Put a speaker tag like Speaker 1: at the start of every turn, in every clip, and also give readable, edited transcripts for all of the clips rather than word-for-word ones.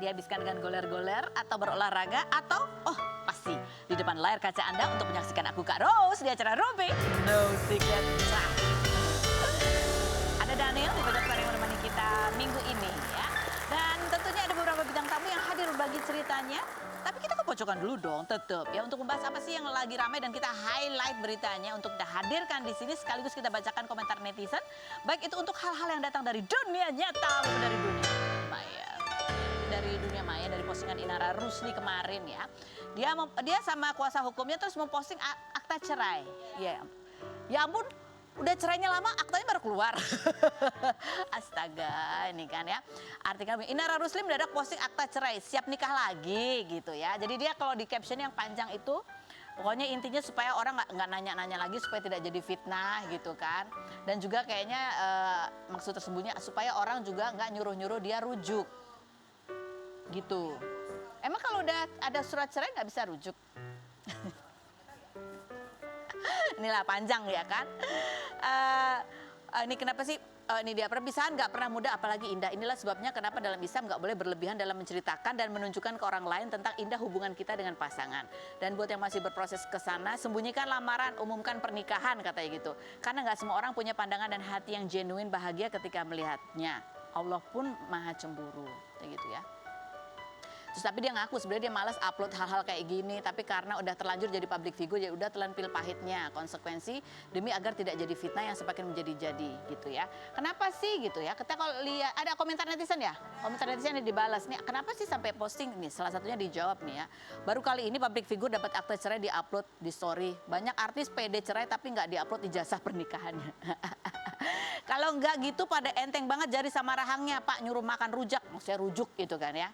Speaker 1: dihabiskan dengan goler-goler atau berolahraga atau pasti di depan layar kaca Anda untuk menyaksikan aku Kak Rose di acara Ruby No Secret Club. Ada Daniel di bagian depan yang menemani kita minggu ini ya. Dan tentunya ada beberapa bintang tamu yang hadir berbagi ceritanya. Tapi kita kepojokkan dulu dong tetap ya untuk membahas apa sih yang lagi ramai dan kita highlight beritanya untuk kita hadirkan di sini sekaligus kita bacakan komentar netizen baik itu untuk hal-hal yang datang dari dunia nyata maupun dari dunia maya. Dari dunia maya dari postingan Inara Rusli kemarin ya. Dia sama kuasa hukumnya terus memposting akta cerai. Ya ampun. Udah cerainya lama, aktanya baru keluar. Astaga, ini kan ya. Artikel Inara Rusli mendadak posting akta cerai, siap nikah lagi gitu ya. Jadi dia kalau di caption yang panjang itu, pokoknya intinya supaya orang nggak nanya-nanya lagi supaya tidak jadi fitnah gitu kan. Dan juga kayaknya maksud tersembunyi supaya orang juga nggak nyuruh-nyuruh dia rujuk. Gitu. Emang kalau udah ada surat cerai nggak bisa rujuk? Inilah panjang ya kan. Ini kenapa sih ini dia perpisahan nggak pernah mudah apalagi indah. Inilah sebabnya kenapa dalam Islam nggak boleh berlebihan dalam menceritakan dan menunjukkan ke orang lain tentang indah hubungan kita dengan pasangan. Dan buat yang masih berproses ke sana, sembunyikan lamaran, umumkan pernikahan katanya gitu. Karena nggak semua orang punya pandangan dan hati yang genuine bahagia ketika melihatnya. Allah pun maha cemburu, kayak gitu ya. Terus tapi dia ngaku sebenarnya dia malas upload hal-hal kayak gini, tapi karena udah terlanjur jadi public figure ya udah telan pil pahitnya konsekuensi demi agar tidak jadi fitnah yang semakin menjadi-jadi gitu ya. Kenapa sih gitu ya? Kita kalau lihat ada komentar netizen ya, komentar netizen yang dibalas nih, kenapa sih sampai posting nih? Salah satunya dijawab nih ya. Baru kali ini public figure dapat akta cerai diupload di story. Banyak artis pede cerai tapi nggak diupload ijazah pernikahannya. Kalau nggak gitu pada enteng banget jari sama rahangnya Pak nyuruh makan rujak, maksudnya rujuk gitu kan ya.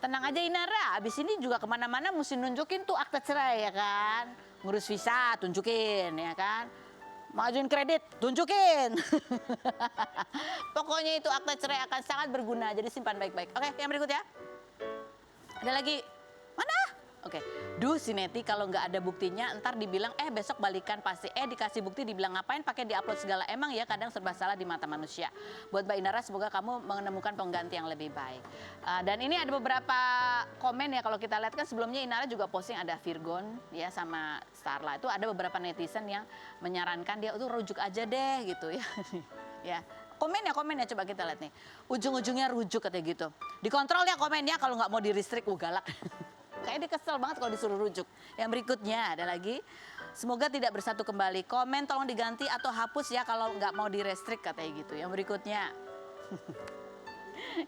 Speaker 1: Tenang aja Inara, abis ini juga kemana-mana mesti nunjukin tuh akta cerai ya kan. Ngurus visa, tunjukin ya kan. Majuin kredit, tunjukin. Pokoknya itu akta cerai akan sangat berguna, jadi simpan baik-baik. Oke, yang berikut ya. Ada lagi, mana? Oke, duh si Neti kalau nggak ada buktinya ntar dibilang besok balikan pasti dikasih bukti dibilang ngapain pakai diupload segala emang ya kadang serba salah di mata manusia. Buat Mbak Inara semoga kamu menemukan pengganti yang lebih baik. Dan ini ada beberapa komen ya kalau kita lihat kan sebelumnya Inara juga posting ada Virgon ya sama Starla itu ada beberapa netizen yang menyarankan dia itu rujuk aja deh gitu ya. Ya. Komennya coba kita lihat nih. Ujung-ujungnya rujuk katanya gitu. Dikontrol ya komennya kalau nggak mau di restrict galak. Kayaknya dia kesel banget kalau disuruh rujuk. Yang berikutnya ada lagi. Semoga tidak bersatu kembali. Komen tolong diganti atau hapus ya kalau nggak mau direstrik katanya gitu. Yang berikutnya.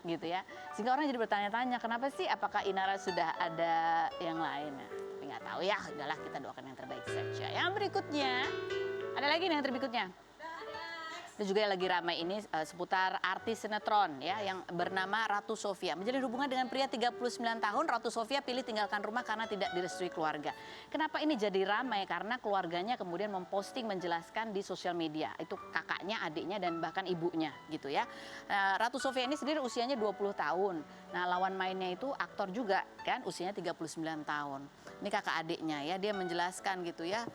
Speaker 1: Gitu ya. Sehingga orang jadi bertanya-tanya kenapa sih apakah Inara sudah ada yang lain. Tapi nggak tahu ya. Udahlah kita doakan yang terbaik saja. Yang berikutnya. Ada lagi nih yang berikutnya. Dan juga yang lagi ramai ini seputar artis sinetron ya yang bernama Ratu Sofia. Menjalin hubungan dengan pria 39 tahun, Ratu Sofia pilih tinggalkan rumah karena tidak direstui keluarga. Kenapa ini jadi ramai? Karena keluarganya kemudian memposting menjelaskan di sosial media. Itu kakaknya, adiknya dan bahkan ibunya gitu ya. Ratu Sofia ini sendiri usianya 20 tahun. Nah lawan mainnya itu aktor juga kan usianya 39 tahun. Ini kakak adiknya ya dia menjelaskan gitu ya.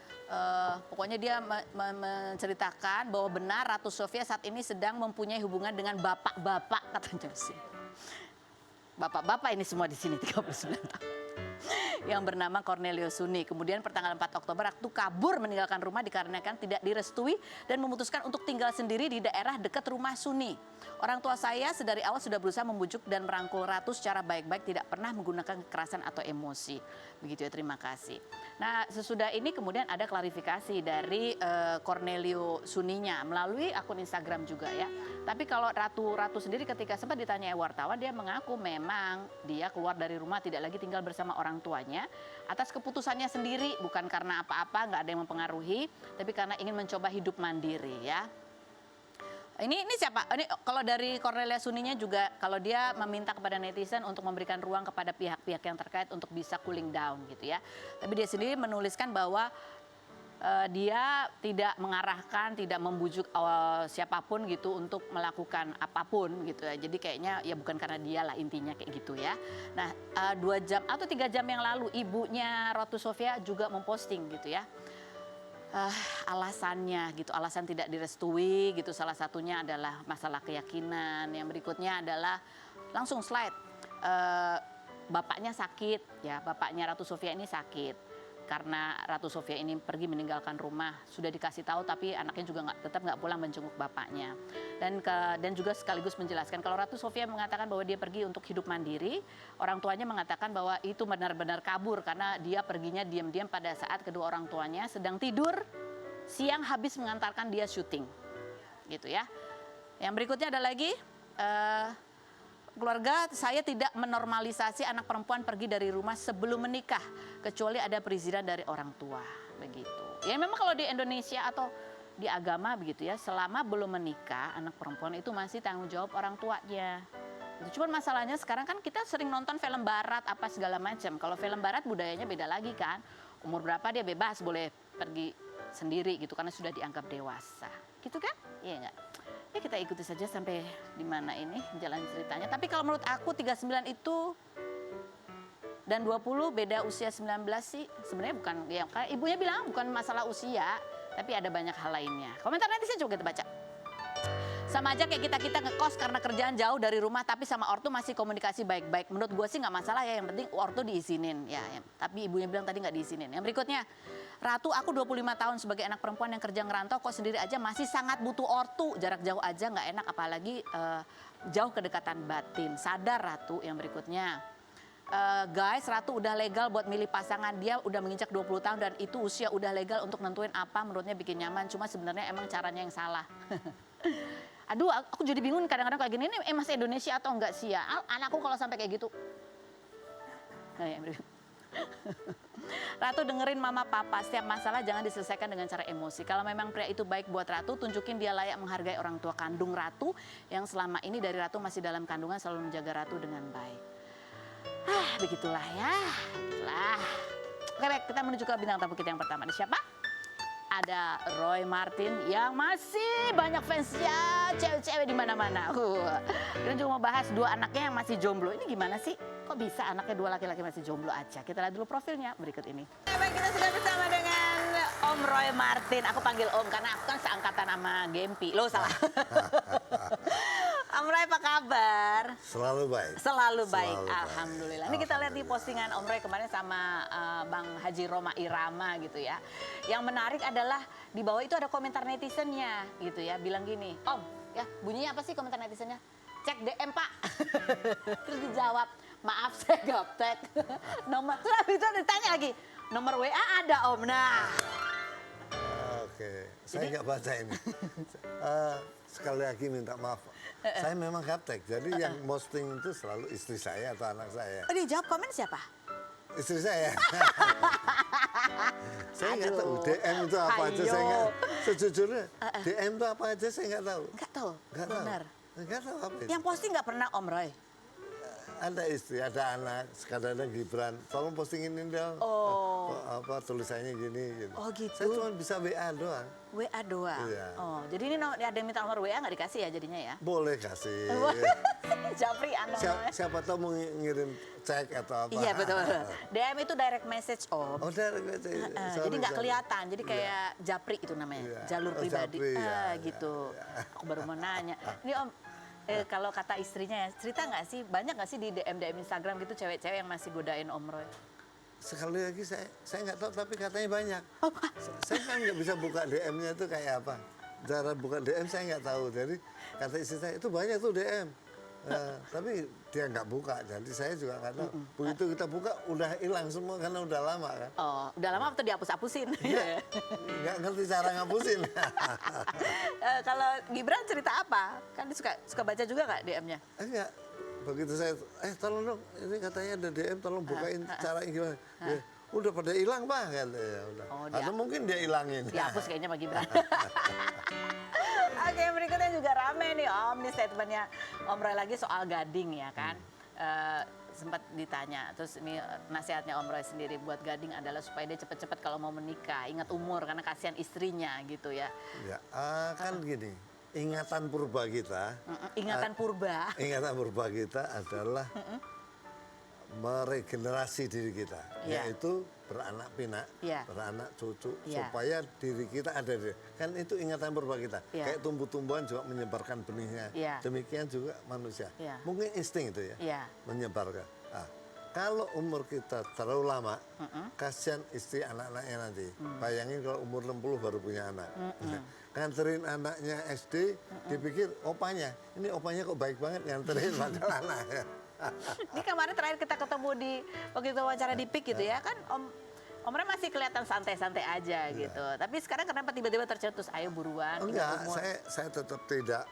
Speaker 1: Pokoknya dia menceritakan bahwa benar Ratu Sofia saat ini sedang mempunyai hubungan dengan bapak-bapak katanya sih. Bapak-bapak ini semua di sini 39 tahun. Yang bernama Cornelio Suni. Kemudian pertanggal 4 Oktober Ratu kabur meninggalkan rumah dikarenakan tidak direstui dan memutuskan untuk tinggal sendiri di daerah dekat rumah Suni. Orang tua saya sedari awal sudah berusaha membujuk dan merangkul Ratu secara baik-baik, tidak pernah menggunakan kekerasan atau emosi. Begitu ya, terima kasih. Nah, sesudah ini kemudian ada klarifikasi dari Cornelio Suninya melalui akun Instagram juga ya. Tapi kalau Ratu sendiri ketika sempat ditanya wartawan, dia mengaku memang dia keluar dari rumah tidak lagi tinggal bersama orang tuanya atas keputusannya sendiri, bukan karena apa-apa, nggak ada yang mempengaruhi, tapi karena ingin mencoba hidup mandiri ya. Ini siapa? Ini kalau dari Cornelia Suninya juga kalau dia meminta kepada netizen untuk memberikan ruang kepada pihak-pihak yang terkait untuk bisa cooling down gitu ya. Tapi dia sendiri menuliskan bahwa dia tidak mengarahkan, tidak membujuk siapapun gitu untuk melakukan apapun gitu ya. Jadi kayaknya ya bukan karena dia lah intinya kayak gitu ya. Nah 2 jam atau 3 jam yang lalu ibunya Ratu Sofia juga memposting gitu ya. Alasannya gitu, alasan tidak direstui gitu, salah satunya adalah masalah keyakinan. Yang berikutnya adalah langsung slide. bapaknya sakit, ya bapaknya Ratu Sofia ini sakit. Karena Ratu Sofia ini pergi meninggalkan rumah, sudah dikasih tahu tapi anaknya juga tetap nggak pulang menjenguk bapaknya. Dan juga sekaligus menjelaskan kalau Ratu Sofia mengatakan bahwa dia pergi untuk hidup mandiri, orang tuanya mengatakan bahwa itu benar-benar kabur karena dia perginya diam-diam pada saat kedua orang tuanya sedang tidur, siang habis mengantarkan dia syuting, gitu ya. Yang berikutnya ada lagi. Keluarga saya tidak menormalisasi anak perempuan pergi dari rumah sebelum menikah, kecuali ada perizinan dari orang tua, begitu. Ya memang kalau di Indonesia atau di agama begitu ya, selama belum menikah anak perempuan itu masih tanggung jawab orang tuanya. Cuman masalahnya sekarang kan kita sering nonton film barat apa segala macam. Kalau film barat budayanya beda lagi kan. Umur berapa dia bebas boleh pergi sendiri gitu karena sudah dianggap dewasa. Gitu kan? Iya enggak? Ya kita ikuti saja sampai di mana ini jalan ceritanya. Tapi kalau menurut aku 39 itu dan 20 beda usia 19 sih sebenarnya bukan, ya karena ibunya bilang bukan masalah usia, tapi ada banyak hal lainnya. Komentar netizen coba kita baca. Sama aja kayak kita ngekos karena kerjaan jauh dari rumah tapi sama ortu masih komunikasi baik-baik. Menurut gue sih nggak masalah ya, yang penting ortu diizinin ya. Tapi ibunya bilang tadi nggak diizinin. Yang berikutnya, Ratu, aku 25 tahun sebagai anak perempuan yang kerja ngerantau kok sendiri aja masih sangat butuh ortu. Jarak jauh aja nggak enak apalagi jauh kedekatan batin. Sadar Ratu. Yang berikutnya, guys, Ratu udah legal buat milih pasangan. Dia udah menginjak 20 tahun dan itu usia udah legal untuk nentuin apa menurutnya bikin nyaman. Cuma sebenarnya emang caranya yang salah. Aduh, aku jadi bingung kadang-kadang kayak gini, ini masih Indonesia atau enggak sih ya? Anakku kalau sampai kayak gitu. Ratu dengerin mama papa, setiap masalah jangan diselesaikan dengan cara emosi. Kalau memang pria itu baik buat Ratu, tunjukin dia layak menghargai orang tua kandung Ratu yang selama ini dari Ratu masih dalam kandungan selalu menjaga Ratu dengan baik. Begitulah ya, begitulah. Oke baik, kita menuju ke bintang tamu kita yang pertama. Ada siapa? Ada Roy Martin yang masih banyak fansnya, cewek-cewek di mana-mana. Kita juga mau bahas dua anaknya yang masih jomblo. Ini gimana sih? Kok bisa anaknya dua laki-laki masih jomblo aja? Kita lihat dulu profilnya berikut ini. Baik, kita sudah bersama dengan Om Roy Martin. Aku panggil Om karena aku kan seangkatan sama Gempi. Loh salah. Om Roy apa kabar?
Speaker 2: Selalu baik.
Speaker 1: Selalu baik, alhamdulillah. Ini kita lihat di postingan Om Roy kemarin sama Bang Haji Roma Irama gitu ya. Yang menarik adalah di bawah itu ada komentar netizennya gitu ya. Bilang gini, Om, ya bunyinya apa sih komentar netizennya? Cek DM Pak. Terus dijawab, maaf saya gaptek. Nomor, terus itu ditanya lagi, nomor WA ada Om. Nah.
Speaker 2: Oke, saya nggak baca ini. Sekali lagi minta maaf. Saya memang gaptek, jadi yang posting itu selalu istri saya atau anak saya.
Speaker 1: Oh, dia jawab komen siapa?
Speaker 2: Istri saya. Saya nggak tahu DM itu apa aja, saya nggak, sejujurnya DM itu apa aja saya nggak tahu.
Speaker 1: Nggak tahu, benar.
Speaker 2: Nggak tahu apa itu.
Speaker 1: Yang posting nggak pernah Om Roy?
Speaker 2: Ada istri, ada anak, kadang-kadang Gibran, tolong postingin ini dong. Apa tulisannya gini, gitu.
Speaker 1: Oh gitu.
Speaker 2: Saya cuma bisa WA doang.
Speaker 1: WA doang?
Speaker 2: Iya.
Speaker 1: Oh, jadi ini ada yang minta nomor WA nggak dikasih ya jadinya ya?
Speaker 2: Boleh kasih.
Speaker 1: Japri Anda.
Speaker 2: Siapa tahu mau ngirim cek atau apa.
Speaker 1: Iya betul. DM itu direct message Om.
Speaker 2: Oh direct message.
Speaker 1: Jadi nggak kelihatan, jadi kayak Japri itu namanya, jalur pribadi.
Speaker 2: Japri, ya,
Speaker 1: gitu. Aku baru mau nanya. Ini Om, kalau kata istrinya ya, cerita nggak sih, banyak nggak sih di DM Instagram gitu cewek-cewek yang masih godain Om Roy?
Speaker 2: Sekali lagi saya nggak tahu, tapi katanya banyak. Saya kan nggak bisa buka DM-nya itu kayak apa. Cara buka DM saya nggak tahu. Jadi kata istri saya itu banyak tuh DM. Tapi dia nggak buka, jadi saya juga nggak tahu. Begitu kita buka udah hilang semua karena udah lama kan.
Speaker 1: Oh, udah lama atau dihapus-hapusin?
Speaker 2: Nggak ngerti cara ngapusin.
Speaker 1: Kalau Gibran cerita apa? Kan dia suka baca juga nggak DM-nya?
Speaker 2: Enggak. Begitu saya, tolong dong, ini katanya ada DM, tolong bukain caranya gimana. Ya, udah pada hilang Pak, kan. Ya, udah. Atau mungkin dia hilangin.
Speaker 1: Dihapus kayaknya Pak Gibran. Oke, berikutnya juga rame nih Om, ini statementnya Om Roy lagi soal Gading ya kan. Sempat ditanya, terus ini nasihatnya Om Roy sendiri buat Gading adalah supaya dia cepet-cepet kalau mau menikah, ingat umur karena kasihan istrinya gitu ya.
Speaker 2: Ya, kan gini. Ingatan purba kita.
Speaker 1: Ingatan purba.
Speaker 2: Ingatan purba kita adalah meregenerasi diri kita, yaitu beranak pinak,
Speaker 1: Iya.
Speaker 2: beranak cucu,
Speaker 1: Iya.
Speaker 2: supaya diri kita ada di, kan itu ingatan purba kita.
Speaker 1: Iya.
Speaker 2: Kayak tumbuh-tumbuhan juga menyebarkan benihnya.
Speaker 1: Iya.
Speaker 2: Demikian juga manusia.
Speaker 1: Iya.
Speaker 2: Mungkin insting itu ya,
Speaker 1: Iya.
Speaker 2: menyebarkan. Ah, kalau umur kita terlalu lama, kasihan istri anak-anaknya nanti. Bayangin kalau umur 60 baru punya anak. Nganterin anaknya SD, dipikir opanya. Ini opanya kok baik banget nganterin padahal anaknya.
Speaker 1: Ini kemarin terakhir kita ketemu di waktu itu wawancara di PIK gitu ya kan Om Roy masih kelihatan santai-santai aja gitu. Tapi sekarang kenapa tiba-tiba tercetus ayo buruan ingat
Speaker 2: Enggak,
Speaker 1: umur.
Speaker 2: saya tetap tidak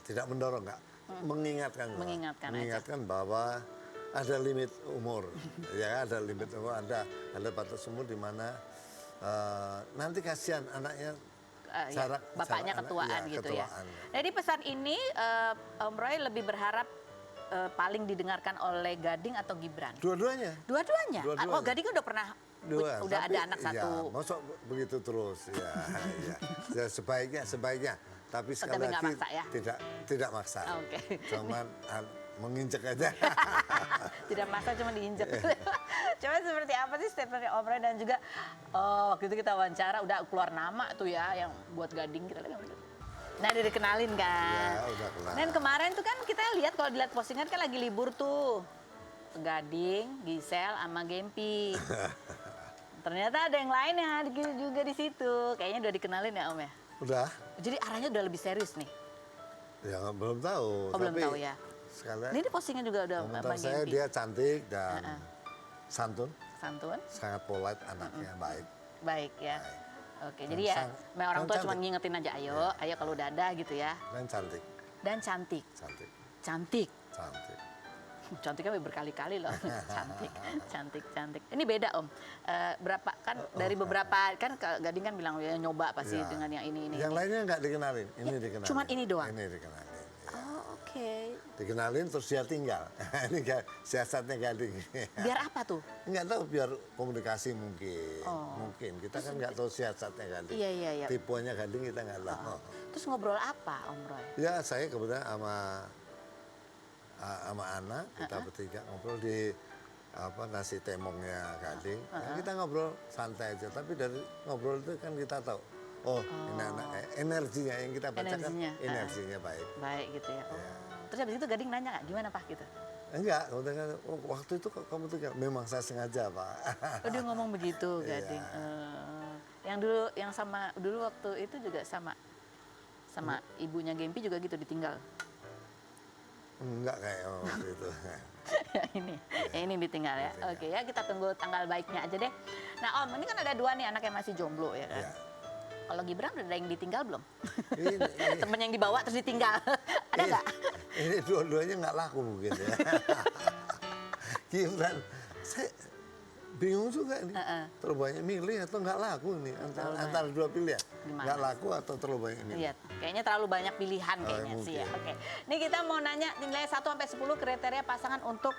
Speaker 2: tidak mendorong, enggak. Mengingatkan bahwa ada limit umur. Ya, ada limit umur, ada batas umur di mana nanti kasihan anaknya
Speaker 1: Ya, bapaknya ketuaan gitu ya. Jadi pesan ini Om Roy lebih berharap paling didengarkan oleh Gading atau Gibran?
Speaker 2: Dua-duanya.
Speaker 1: Dua-duanya.
Speaker 2: Dua-duanya.
Speaker 1: Oh, Gading kan udah pernah udah
Speaker 2: Tapi,
Speaker 1: ada anak satu.
Speaker 2: Ya, masuk begitu terus ya, ya sebaiknya. Tapi sekali
Speaker 1: Tapi nggak
Speaker 2: lagi
Speaker 1: maksa ya?
Speaker 2: tidak maksa.
Speaker 1: Oke.
Speaker 2: Cuman menginjek aja.
Speaker 1: Tidak maksa cuma diinjek. Coba seperti apa sih statementnya Om Roy dan juga waktu itu kita wawancara udah keluar nama tuh ya yang buat Gading kita lihat. Nah, udah dikenalin kan.
Speaker 2: Ya, udah kenal.
Speaker 1: Dan kemarin tuh kan kita lihat kalau dilihat postingan kan lagi libur tuh. Gading, Gisel, sama Gempi. Ternyata ada yang lain yang hadir juga di situ. Kayaknya udah dikenalin ya Om ya.
Speaker 2: Udah.
Speaker 1: Jadi arahnya udah lebih serius nih.
Speaker 2: Ya belum tahu.
Speaker 1: Oh, belum tahu ya.
Speaker 2: Sekali
Speaker 1: Ini postingan juga udah
Speaker 2: komentar
Speaker 1: sama
Speaker 2: saya
Speaker 1: Gempi.
Speaker 2: dia cantik dan santun,
Speaker 1: Santun,
Speaker 2: sangat polite anaknya, baik.
Speaker 1: baik ya.
Speaker 2: Baik.
Speaker 1: Oke, jadi ya orang tua cuma ngingetin aja, ayo kalau udah ada gitu ya.
Speaker 2: Dan cantik,
Speaker 1: Dan cantik,
Speaker 2: cantik,
Speaker 1: cantik.
Speaker 2: cantik.
Speaker 1: Cantiknya berkali-kali loh, cantik. Ini beda Om, berapa kan dari beberapa kan Gading kan bilang ya nyoba pasti
Speaker 2: Ya.
Speaker 1: dengan yang ini.
Speaker 2: Yang lainnya nggak dikenalin, ini dikenalin.
Speaker 1: cuman ini doang?
Speaker 2: Ini dikenalin. Ya.
Speaker 1: Oh oke.
Speaker 2: Dikenalin terus dia tinggal. Ini siasatnya Gading.
Speaker 1: Biar apa tuh?
Speaker 2: Nggak tahu, biar komunikasi mungkin. Mungkin kita kan nggak tahu siasatnya Gading.
Speaker 1: Iya.
Speaker 2: Tipuannya Gading kita nggak tahu.
Speaker 1: Terus ngobrol apa Om Roy?
Speaker 2: Ya saya kebetulan sama anak kita bertiga ngobrol di nasi temongnya Gading. Ya, kita ngobrol santai aja, tapi dari ngobrol itu kan kita tahu ini anak energinya yang kita baca kan energinya baik.
Speaker 1: Baik gitu ya. Terus habis itu Gading nanya nggak gimana Pak gitu?
Speaker 2: Enggak, kemudian waktu itu kamu tuh memang saya sengaja Pak.
Speaker 1: Oh dia ngomong begitu Gading. Yang dulu waktu itu juga sama ibunya Gempi juga gitu ditinggal.
Speaker 2: Enggak kayak waktu itu.
Speaker 1: yang ini ditinggal ya. Oke ya kita tunggu tanggal baiknya aja deh. Nah Om ini kan ada dua nih anak yang masih jomblo ya kan.
Speaker 2: Ya.
Speaker 1: Kalau Gibran udah ada yang ditinggal belum?
Speaker 2: Ini,
Speaker 1: Temen yang dibawa terus ditinggal. Ada nggak?
Speaker 2: Ini dua-duanya nggak laku mungkin ya. Gibran, saya bingung juga nih. Terlalu banyak milih atau nggak laku nih antara dua pilihan.
Speaker 1: Gimana?
Speaker 2: Nggak laku atau terlalu banyak milih.
Speaker 1: Lihat, kayaknya terlalu banyak pilihan kayaknya sih ya. Oke. Ini kita mau nanya nilai 1 sampai 10 kriteria pasangan untuk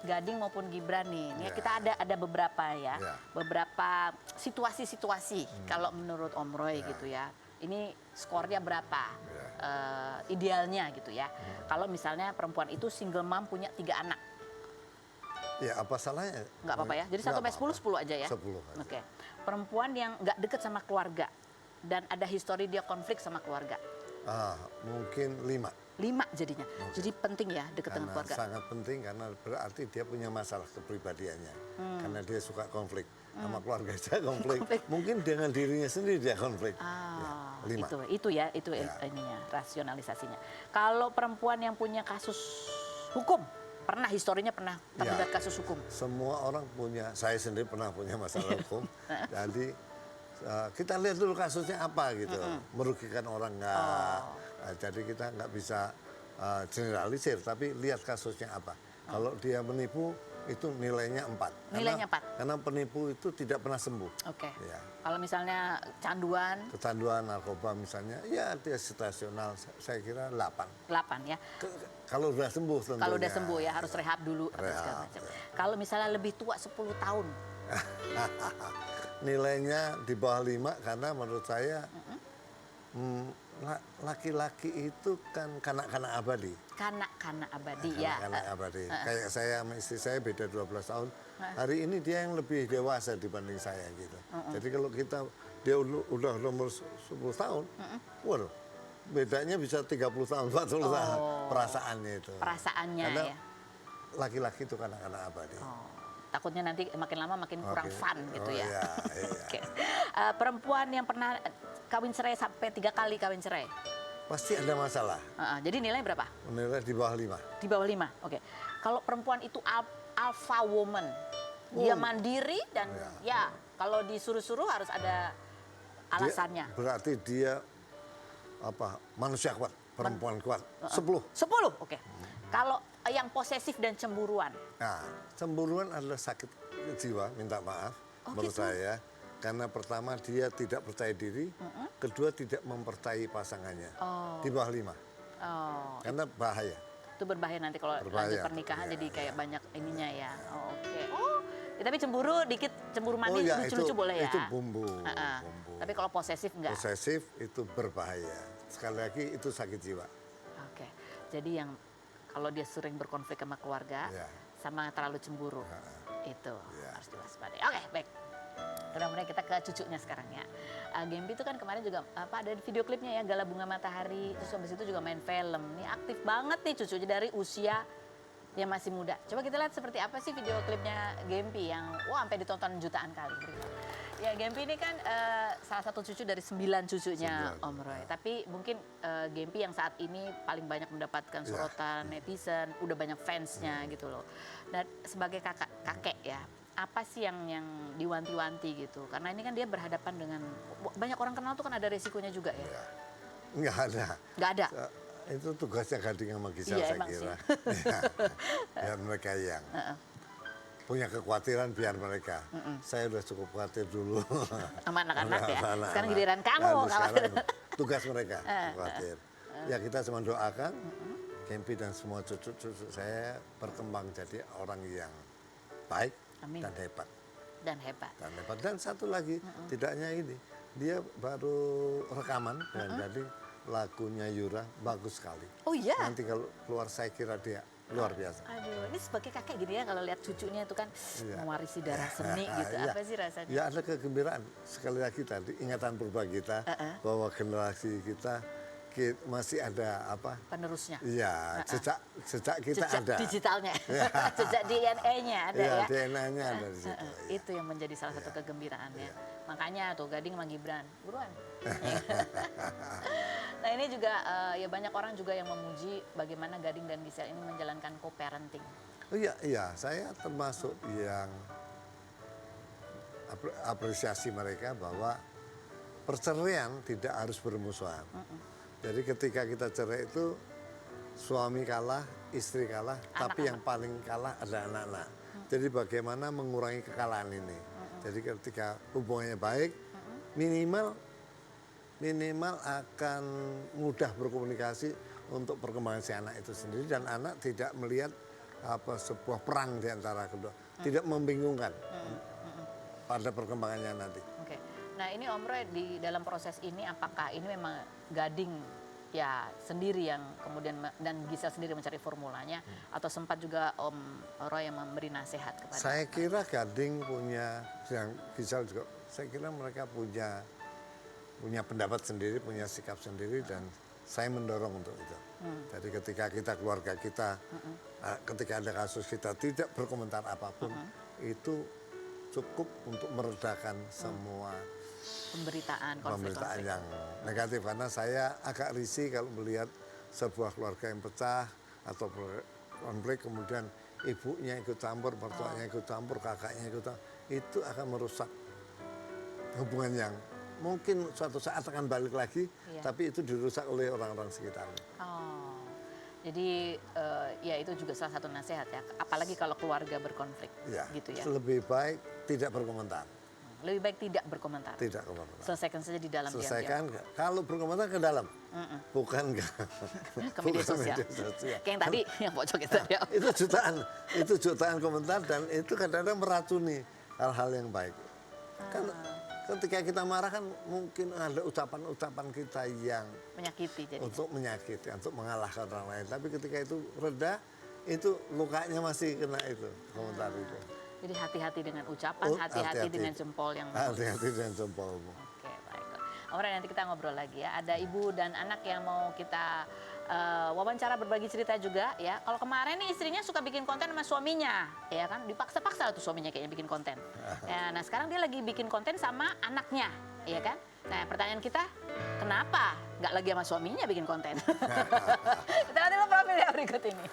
Speaker 1: Gading maupun Gibran nih. Ini kita ada beberapa ya. Beberapa situasi-situasi kalau menurut Om Roy gitu ya. Ini skornya berapa? Idealnya gitu ya. Kalau misalnya perempuan itu single mom punya 3 anak.
Speaker 2: Ya apa salahnya?
Speaker 1: Nggak apa-apa ya. Jadi 1 sampai 10 aja ya.
Speaker 2: 10 aja.
Speaker 1: Oke. Perempuan yang nggak deket sama keluarga dan ada histori dia konflik sama keluarga.
Speaker 2: Mungkin 5.
Speaker 1: 5 jadinya. Jadi penting ya deket dengan keluarga.
Speaker 2: Sangat penting karena berarti dia punya masalah kepribadiannya. Karena dia suka konflik. Sama keluarga dia konflik. Mungkin dengan dirinya sendiri dia konflik. Ya, 5.
Speaker 1: Itu ininya, rasionalisasinya. Kalau perempuan yang punya kasus hukum, historinya pernah terlibat kasus hukum.
Speaker 2: Semua orang punya, saya sendiri pernah punya masalah hukum. Jadi kita lihat dulu kasusnya apa gitu. Merugikan orang nggak. Jadi kita nggak bisa generalisir, tapi lihat kasusnya apa. Kalau dia menipu, itu nilainya 4.
Speaker 1: Nilainya 4?
Speaker 2: Karena penipu itu tidak pernah sembuh.
Speaker 1: Oke.
Speaker 2: Ya.
Speaker 1: Kalau misalnya
Speaker 2: Kecanduan narkoba misalnya, ya dia situasional, saya kira 8.
Speaker 1: 8 ya.
Speaker 2: Kalau udah sembuh tentunya.
Speaker 1: Kalau udah sembuh ya harus rehab dulu.
Speaker 2: Rehab,
Speaker 1: Kalau misalnya lebih tua 10 tahun.
Speaker 2: Nilainya di bawah 5 karena menurut saya laki-laki itu kan kanak-kanak abadi.
Speaker 1: Kanak-kanak abadi ya.
Speaker 2: Kanak-kanak abadi. Kayak saya sama istri saya beda 12 tahun. Hari ini dia yang lebih dewasa dibanding saya gitu. Jadi kalau dia udah nomor 10 tahun, waduh, bedanya bisa 30 tahun, 40 tahun perasaannya itu.
Speaker 1: Perasaannya
Speaker 2: Karena
Speaker 1: ya.
Speaker 2: laki-laki itu kanak-kanak abadi.
Speaker 1: Takutnya nanti makin lama makin kurang fun gitu ya.
Speaker 2: Iya, iya.
Speaker 1: Oke. Perempuan yang pernah kawin cerai sampai 3 kali kawin cerai.
Speaker 2: Pasti ada masalah.
Speaker 1: Jadi nilai berapa?
Speaker 2: Nilai di bawah 5.
Speaker 1: Di bawah 5. Oke. Kalau perempuan itu alpha woman, dia mandiri dan ya kalau disuruh-suruh harus ada alasannya.
Speaker 2: Berarti dia manusia kuat, perempuan kuat. 10.
Speaker 1: 10. Oke. Kalau yang posesif dan cemburuan.
Speaker 2: Nah, cemburuan adalah sakit jiwa, minta maaf menurut
Speaker 1: gitu.
Speaker 2: saya. Karena pertama dia tidak percaya diri, kedua tidak mempercayai pasangannya. Di bawah 5. Karena bahaya.
Speaker 1: Itu berbahaya nanti kalau lanjut pernikahan jadi kayak banyak ininya ya. Oke. Ya, tapi cemburu dikit, cemburu manis lucu-lucu boleh ya.
Speaker 2: Itu bumbu.
Speaker 1: Bumbu. Tapi kalau posesif enggak.
Speaker 2: Posesif itu berbahaya. Sekali lagi itu sakit jiwa.
Speaker 1: Oke. Jadi yang kalau dia sering berkonflik sama keluarga, sama terlalu cemburu, itu harus diwaspadai. Oke, baik. Kemudian kita ke cucunya sekarang ya. Gempi itu kan kemarin juga ada video klipnya ya, Gala Bunga Matahari. Terus habis itu juga main film. Nih aktif banget nih cucunya dari usia yang masih muda. Coba kita lihat seperti apa sih video klipnya Gempi yang sampai ditonton jutaan kali. Ya Gempi ini kan salah satu cucu dari 9 cucunya Om Roy. Tapi mungkin Gempi yang saat ini paling banyak mendapatkan sorotan netizen, udah banyak fansnya gitu loh. Dan sebagai kakek ya, apa sih yang diwanti-wanti gitu? Karena ini kan dia berhadapan dengan banyak orang kenal tuh kan ada resikonya juga ya.
Speaker 2: Nggak ada.
Speaker 1: Nggak ada.
Speaker 2: Itu tugasnya Gading sama Gisel saya kira. Biar mereka yang punya kekhawatiran biar mereka. Saya udah cukup khawatir dulu.
Speaker 1: Sama anak-anak ya. Sekarang giliran kamu.
Speaker 2: Sekarang tugas mereka khawatir. Ya kita cuma doakan Gempi dan semua cucu-cucu saya berkembang jadi orang yang baik.
Speaker 1: Amin.
Speaker 2: Dan hebat.
Speaker 1: Dan
Speaker 2: satu lagi, tidak hanya ini, dia baru rekaman dan jadi lagunya Yura bagus sekali.
Speaker 1: Oh iya.
Speaker 2: Nanti kalau keluar saya kira dia luar biasa.
Speaker 1: Aduh, ini sebagai kakek gini ya kalau lihat cucunya itu kan mewarisi darah seni gitu. Apa sih rasanya?
Speaker 2: Ya ada kegembiraan. Sekali lagi tadi ingatan purba kita bahwa generasi kita masih ada
Speaker 1: penerusnya.
Speaker 2: Iya, sejak kita ada.
Speaker 1: Digitalnya, jejak DNA-nya ada ya.
Speaker 2: DNA-nya ada di situ.
Speaker 1: Itu yang menjadi salah satu kegembiraannya. Makanya tuh Gading sama Gibran, buruan. Nah ini juga ya banyak orang juga yang memuji bagaimana Gading dan Gisel ini menjalankan co-parenting.
Speaker 2: Oh iya, saya termasuk yang apresiasi mereka bahwa perceraian tidak harus bermusuhan. Jadi ketika kita cerai itu suami kalah, istri kalah, tapi yang paling kalah adalah anak-anak. Jadi bagaimana mengurangi kekalahan ini. Jadi ketika hubungannya baik, minimal akan mudah berkomunikasi untuk perkembangan si anak itu sendiri dan anak tidak melihat sebuah perang di antara kedua, tidak membingungkan pada perkembangannya nanti.
Speaker 1: Oke. Nah ini Om Roy di dalam proses ini apakah ini memang Gading ya sendiri yang kemudian dan Gisel sendiri mencari formulanya atau sempat juga Om Roy yang memberi nasihat kepada?
Speaker 2: Saya kira Gading punya, yang Gisel juga, saya kira mereka punya pendapat sendiri, punya sikap sendiri dan saya mendorong untuk itu. Jadi ketika kita keluarga kita, ketika ada kasus kita tidak berkomentar apapun, itu cukup untuk meredakan semua pemberitaan yang negatif. Karena saya agak risih kalau melihat sebuah keluarga yang pecah atau konflik kemudian ibunya ikut campur, mertuanya ikut campur, kakaknya ikut campur, itu akan merusak hubungan yang mungkin suatu saat akan balik lagi, tapi itu dirusak oleh orang-orang sekitarnya.
Speaker 1: Jadi ya itu juga salah satu nasihat ya, apalagi kalau keluarga berkonflik, gitu ya.
Speaker 2: Lebih baik tidak berkomentar.
Speaker 1: Lebih baik tidak berkomentar.
Speaker 2: Tidak berkomentar.
Speaker 1: Selesaikan saja di dalam.
Speaker 2: Selesaikan. Kalau berkomentar ke dalam, bukan ke
Speaker 1: media sosial. Kayak yang tadi yang pojok itu.
Speaker 2: Itu jutaan komentar dan itu kadang-kadang meracuni hal-hal yang baik. Kan ketika kita marah kan mungkin ada ucapan-ucapan kita yang
Speaker 1: Menyakiti jadi.
Speaker 2: untuk menyakiti, untuk mengalahkan orang lain. Tapi ketika itu reda, itu lukanya masih kena itu, komentar itu.
Speaker 1: Jadi hati-hati dengan ucapan,
Speaker 2: Oh,
Speaker 1: hati-hati
Speaker 2: hati-hati.
Speaker 1: dengan jempol yang
Speaker 2: Hati-hati dengan jempolmu.
Speaker 1: Oke, baiklah. Om Ray, nanti kita ngobrol lagi ya. Ada ibu dan anak yang mau kita wawancara berbagi cerita juga ya. Kalau kemarin nih istrinya suka bikin konten sama suaminya, ya kan? Dipaksa-paksa tuh suaminya kayaknya bikin konten. Ya, nah sekarang dia lagi bikin konten sama anaknya, ya kan? Nah pertanyaan kita, kenapa nggak lagi sama suaminya bikin konten? Kita lihat dulu profilnya berikut ini.